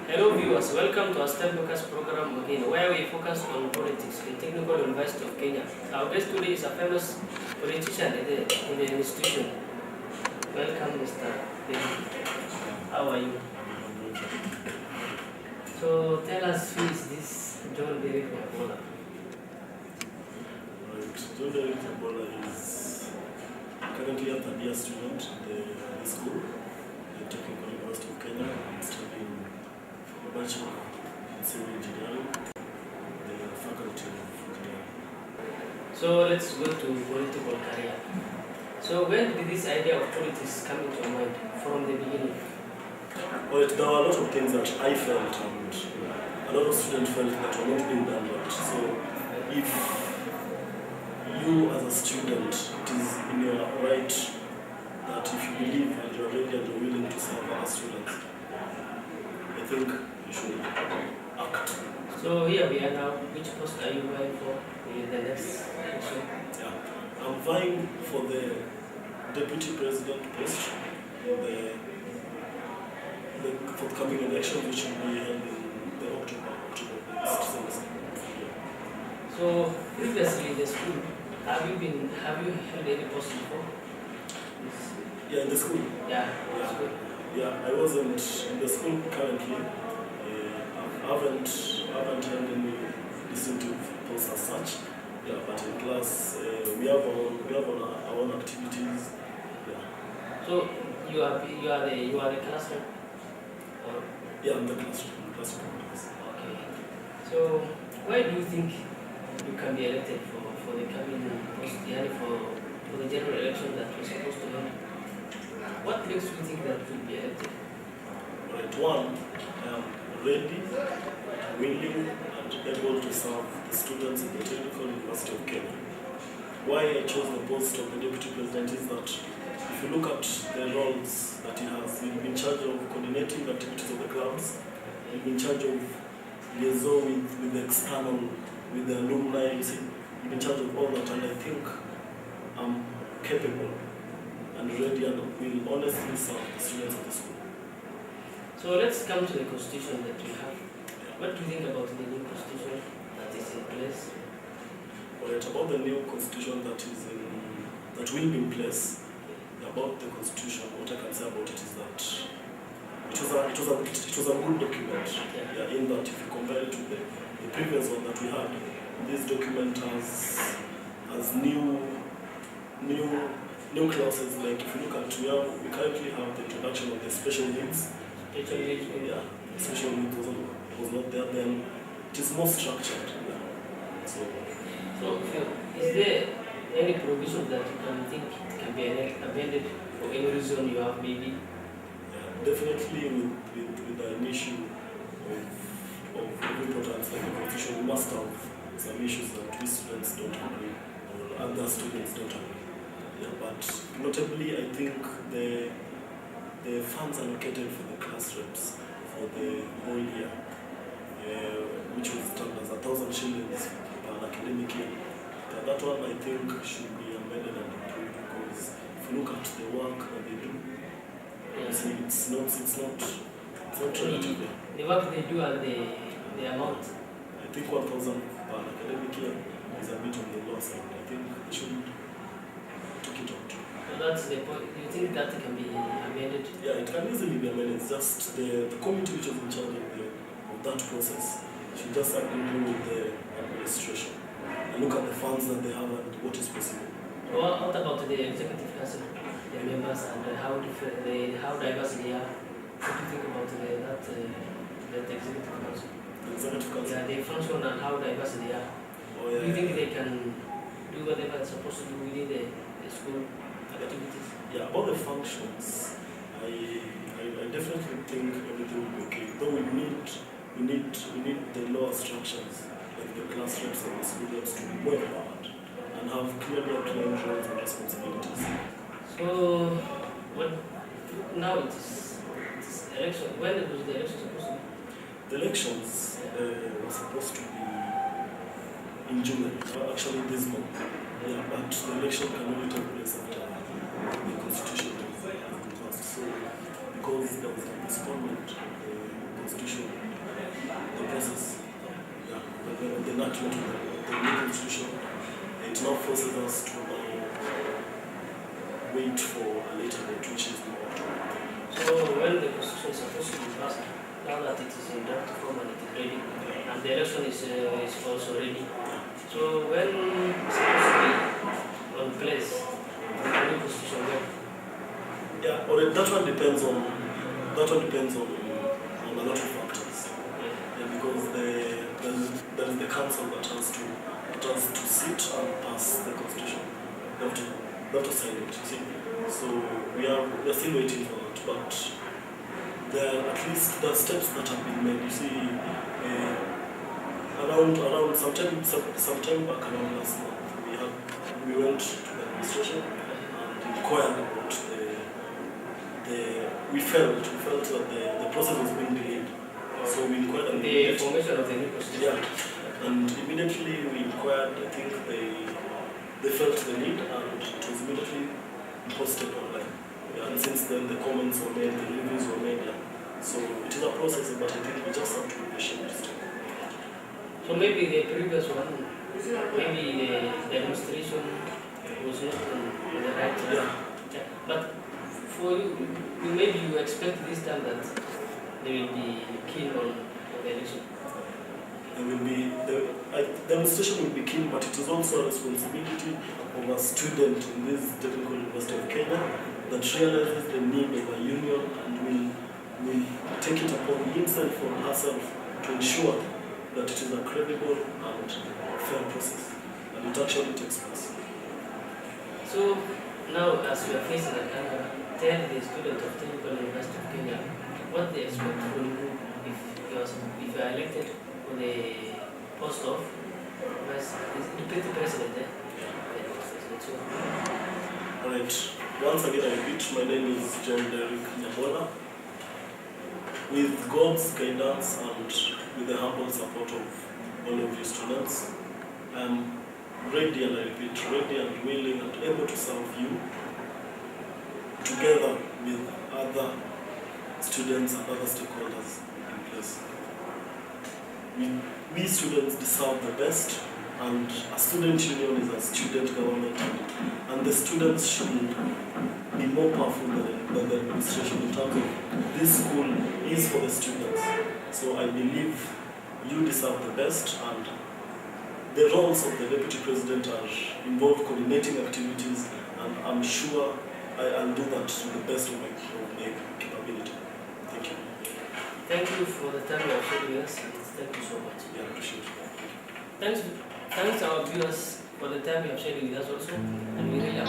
Hello viewers, welcome to our STEM Focus program again, where we focus on politics in Technical University of Kenya. Our guest today is a famous politician in the institution. Welcome, Mr. David. How are you? So tell us, who is this John Derek Nyabola? Right. John Derek Nyabola is currently a third year student in the school, the Technical University of Kenya, studying a Bachelor in Civil Engineering, the Faculty of Engineering. So let's go to political career. So when did this idea of politics come into your mind from the beginning? Well, there were a lot of things that I felt and a lot of students felt that were not being done right. So if you as a student, it is in your right that if you believe and you're ready and you're willing to serve other students, I think you should act. So here we are now. Which post are you vying for in the next election? Yeah. I'm vying for the deputy president post in the forthcoming election, which will be held in the October next semester. So previously in the school, have you held any post before? Yeah, in the school. Yeah. Yeah. School. Yeah, I wasn't in the school currently. I haven't held any distinctive posts as such. Yeah, but in class we have our own activities. Yeah. So you are the classroom. Or, Yeah, I'm the classroom. Yes. okay. So why do you think you can be elected for the coming post? Yeah, for the general election that we're supposed to have? What makes you think that you will be elected? Right, one, I am ready, willing, and able to serve the students in the Technical University of Kenya. Why I chose the post of the Deputy President is that if you look at the roles that he has, he'll be in charge of coordinating the activities of the clubs, he'll be in charge of liaison with the external, with the alumni, you see, he'll be in charge of all that, and I think I'm capable and ready and will honestly serve the students of the school. So let's come to the constitution that we have. What do you think about the new constitution that is in place? Right, about the new constitution that will be in place, about the constitution, what I can say about it is that it was a good document. Yeah, in that if you compare it to the previous one that we had, this document has new clauses. Like if you look at we currently have the introduction of the special needs. Yeah, special needs was not there then. It is more structured. Yeah. So is there any provision that you can think can be amended for any reason you have maybe? yeah, definitely with an issue of importance like the constitution, we must have some issues that we students don't agree or other students don't agree. Yeah, but notably I think the funds allocated for the class reps for the whole year, which was termed as 1,000 shillings per academic year. That one I think should be amended and improved because if you look at the work that they do, you see it's not relatively. The work they do and the amount. I think 1,000 per academic year is a bit on the low side. I think they should take it out. So that's the point. Do you think that can be amended? Yeah, it can easily be amended. It's just the committee which is in charge of that process should just agree with the administration and look at the funds that they have and what is possible. What about the executive council, the members, and how diverse they are? What do you think about that executive council? The executive council. Yeah, they function and how diverse they are. Oh, yeah, Do you think they can do whatever they're supposed to do within the school? school activities? Yeah, about the functions, I definitely think everything will be okay. Though we need the lower structures, like the classrooms and the students, to be more empowered and have clearly outlined roles and responsibilities. So, what now it's election. When was the election supposed to be? The elections were supposed to be in June, actually this month. Yeah, but the election can only take place after the constitution has been passed. So, because there was a postponement of the constitution, the process, yeah, the enactment of the new constitution, it now forces us to now wait for a later date, which is now October. So, when the constitution is supposed to be passed, now that it is in draft form and it is ready, and the election is also ready. So, when it's supposed to be on place, the new constitution when? Yeah, or that one depends on a lot of factors. Yeah, because there is the council that has to sit and pass the constitution. They have to sign it. You see, so we are still waiting for that. But there are at least the steps that have been made. You see, around sometime back around last month, we went to the administration and inquired about we felt that the process was being delayed. So we inquired and The formation of the new constitution. yeah, and immediately we inquired. I think they felt the need, and it was immediately posted online. Yeah, and since then the comments were made, the reviews were made. Yeah. So it is a process, but I think we just have to be patient. So maybe the previous one, maybe the administration was not on the right track. Yeah. But for you, maybe you expect this time that they will be keen on the election. There will be the administration will be keen, but it is also a responsibility of a student in this Technical University of Kenya that realizes the need of a union and will take it upon himself or herself to ensure that it is a credible and fair process, and it actually takes place. So now, as you are facing a camera, tell the student of Technical University of Kenya what they expect from you if you are elected for the post of deputy president. So, Alright, once again I repeat, my name is John Derrick Nyabola. With God's guidance and with the humble support of all of you students, I am ready, and I repeat, ready and willing and able to serve you together with other students and other stakeholders in place. We students deserve the best, and a student union is a student government, and the students should be more powerful than the administration in terms of this school is for the students. So I believe you deserve the best, and the roles of the deputy president are involved coordinating activities, and I'm sure I'll do that to the best of my capability. Thank you. thank you for the time you have shared with us. Thank you so much. Yeah, I appreciate it. Thanks our viewers for the time you have shared with us also, and we really